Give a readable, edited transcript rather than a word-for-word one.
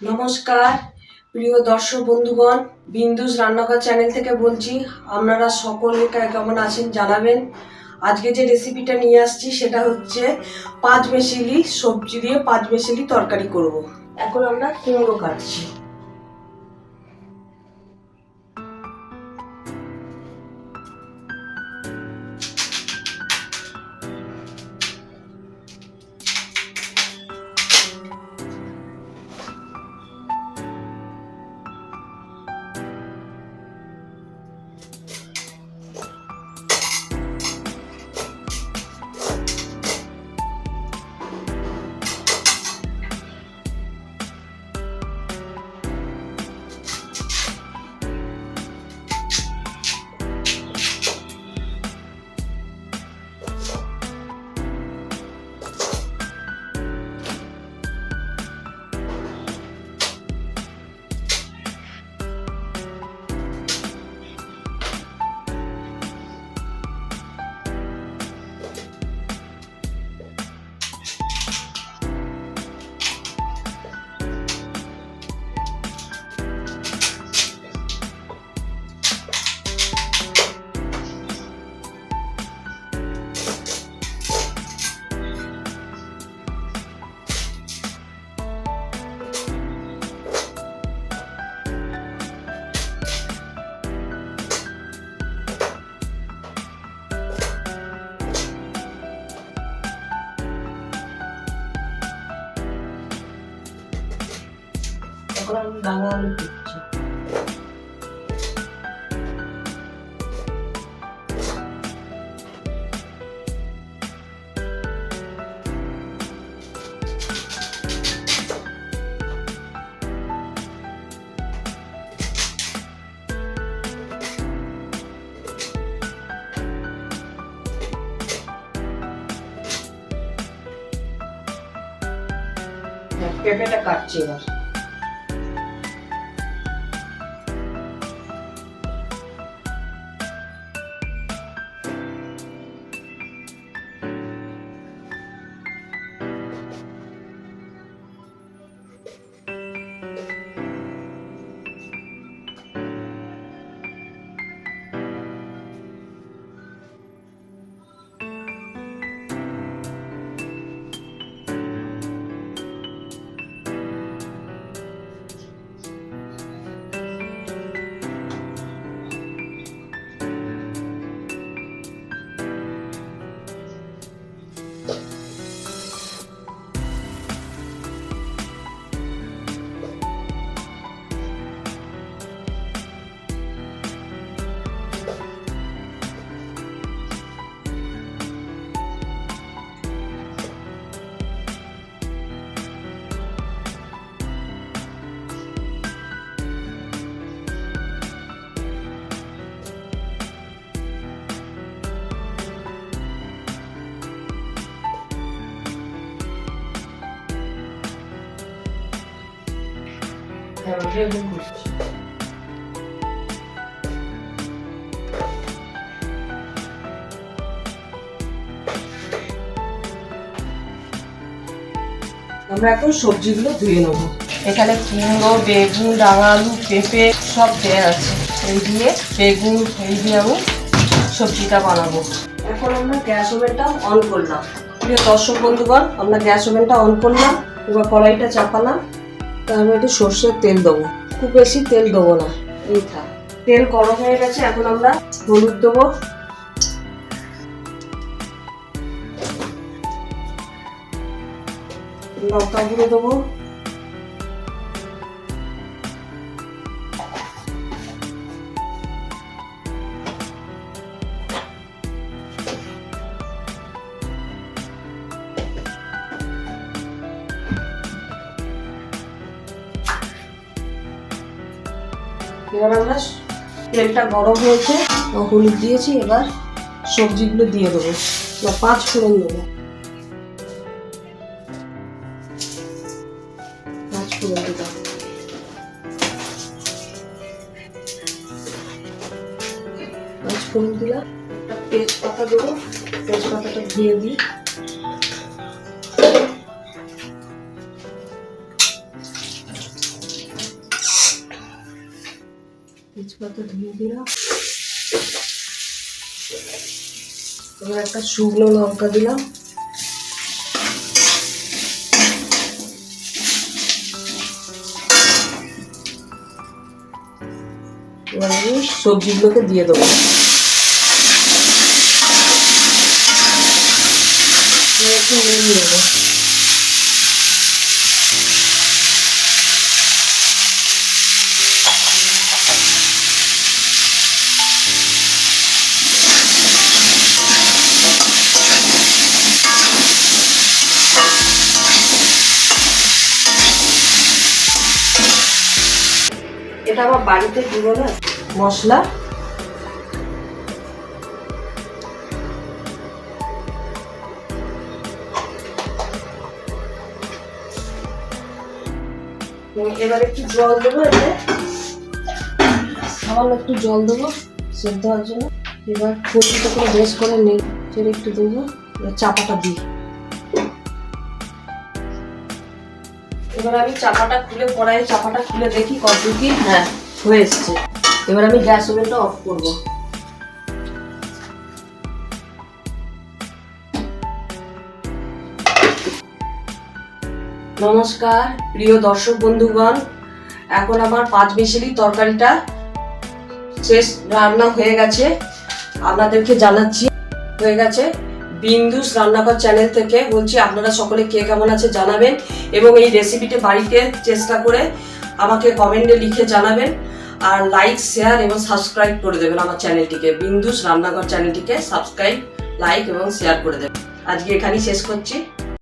নমস্কার প্রিয় দর্শক বন্ধুগণ, বিন্দুস রান্নাঘর চ্যানেল থেকে বলছি। আপনারা সকলে কেমন আছেন জানাবেন। আজকে যে রেসিপিটা নিয়ে আসছি সেটা হচ্ছে পাঁচমেশালি সবজি দিয়ে পাঁচমেশালি তরকারি করব। এখন আমরা কুমড়ো কাটছি। এখন আমি ডাঙা আলু দিচ্ছি। পেঁপেটা কাটছি এবার। বেগুন কুচি। আমরা এখন সবজিগুলো ধুয়ে নেবো। এখানে কুমড়ো, বেগুন, ডাঙা আলু, পেঁপে সব দেওয়া আছে। এই দিয়ে বেগুন এই দিয়ে আমি সবজিটা বানাবো। এখন আমরা গ্যাস ওভেনটা অন করলাম। প্রিয় দর্শক বন্ধুগণ, আমরা গ্যাস ওভেনটা অন করলাম। এবার কড়াইটা চাপালাম। আমি একটু সর্ষের তেল দেবো, খুব বেশি তেল দেবো না। এই থাক, তেল গরম হয়ে গেছে। এখন আমরা হলুদ দেবো, লঙ্কা গুঁড়ো দেবো, এবার আমরা তেলটা গরম হয়েছে, হলুদ দিয়েছি। এবার সবজিগুলো দিয়ে দেবো, পাঁচ ফোড়ন দেবো। পাঁচ ফোড়ন দিলাম, পাঁচ ফোড়ন দিলাম। তেজপাতা দেবো, তেজপাতাটা দিয়ে দিই। তেজপাতা ধুয়ে দিলাম, এবার একটা শুকনো লঙ্কা দিলাম, এবার আমি সবজিগুলোকে দিয়ে দেবো। একটু নেড়ে নেবো। এটা আমার বাড়িতে দিব না মশলা, এবার একটু জল দেবো, সামান্য একটু জল দেবো সেদ্ধ হওয়ার জন্য। এবার কচুটা করে বেশ করে নেড়ে একটু দেবো, চাপাটা দিই। এবার আমি চাপাটা খুলে কড়াইয়ে চাপাটা খুলে দেখি কতটুকু কি হ্যাঁ হয়ে এসছে। এবার আমি গ্যাস ওভেনটা অফ করব। নমস্কার প্রিয় দর্শক বন্ধুগণ, এখন আমার 5 মিশালি তরকারিটা শেষ, রান্না হয়ে গেছে। আপনাদেরকে জানাচ্ছি হয়ে গেছে। বিন্দুস রান্নাঘর চ্যানেল থেকে বলছি, আপনারা সকলে কে কেমন আছে জানাবেন এবং এই রেসিপিটা বাড়িতে চেষ্টা করে আমাকে কমেন্টে লিখে জানাবেন। আর লাইক, শেয়ার এবং সাবস্ক্রাইব করে দেবেন আমার চ্যানেলটিকে, বিন্দুস রান্নাঘর চ্যানেলটিকে সাবস্ক্রাইব, লাইক এবং শেয়ার করে দেবেন। আজকে এখানেই শেষ করছি।